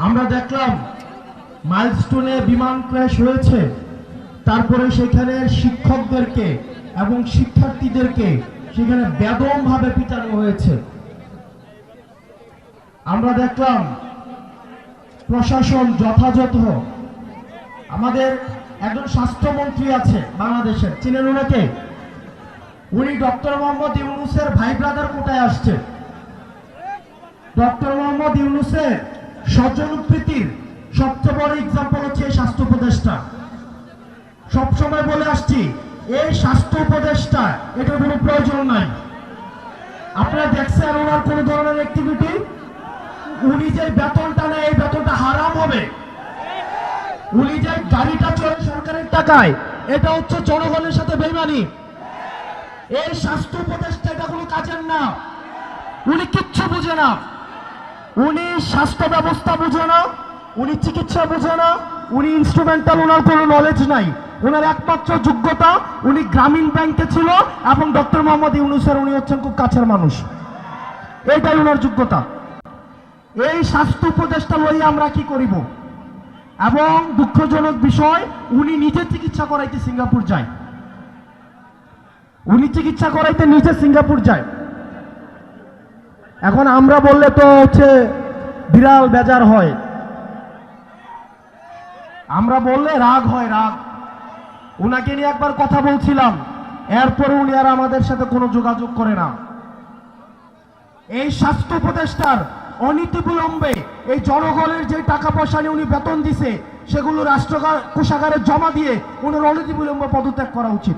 আমরা দেখলাম মাইলস্টোনে বিমান ক্র্যাশ হয়েছে, তারপরে সেখানে শিক্ষকদেরকে এবং শিক্ষার্থীদেরকে সেখানে বেদমভাবে পিটানো হয়েছে। আমরা দেখলাম প্রশাসন যথাযথ, আমাদের একজন স্বাস্থ্যমন্ত্রী আছে বাংলাদেশের, চিনেন উনাকে? উনি ডক্টর মোহাম্মদ ইউনূসের ভাই ব্রাদার কোটায় আসছে। ডক্টর মোহাম্মদ ইউনূসের স্বজনপ্রীতির সবচেয়ে বড় এক্সাম্পল হচ্ছে এই স্বাস্থ্য উপদেষ্টা। সবসময় বলে আসছি, এই স্বাস্থ্য উপদেষ্টা এটার কোনো প্রয়োজন নাই। আপনারা দেখছেন ওনার কোন ধরনের অ্যাক্টিভিটি? উনি যে বেতনটা নেয় এই বেতনটা হারাম হবে। উনি যে গাড়িটা চলে সরকারের টাকায়, এটা হচ্ছে জনগণের সাথে বেইমানি। এই স্বাস্থ্য উপদেষ্টা এটা কোনো কাজের না। উনি কিচ্ছু বুঝে না, উনি স্বাস্থ্য ব্যবস্থা বুঝে না, উনি চিকিৎসা বুঝে না, উনি ইনস্ট্রুমেন্টাল, ওনার কোনো নলেজ নাই। ওনার একমাত্র যোগ্যতা, উনি গ্রামীণ ব্যাংকে ছিল এবং ডক্টর মোহাম্মদ ইউনূসের উনি হচ্ছেন খুব কাছের মানুষ, এইটাই ওনার যোগ্যতা। এই স্বাস্থ্য উপদেষ্টা লইয়া আমরা কি করিব? এবং দুঃখজনক বিষয়, উনি নিজে চিকিৎসা করাইতে সিঙ্গাপুর যায়। উনি চিকিৎসা করাইতে নিজে সিঙ্গাপুর যায়। এখন আমরা বললে তো হচ্ছে বিড়াল বেজার হয়, আমরা বললে রাগ হয়, রাগ। উনাকে নিয়ে একবার কথা বলছিলাম, এরপরে উনি আর আমাদের সাথে কোনো যোগাযোগ করে না। এই স্বাস্থ্য উপদেষ্টার অনীতি বিলম্বে এই জনগণের যে টাকা পয়সা নিয়ে উনি বেতন দিছে সেগুলো রাষ্ট্র কোষাগারে জমা দিয়ে উনার অনীতি বিলম্বে পদত্যাগ করা উচিত।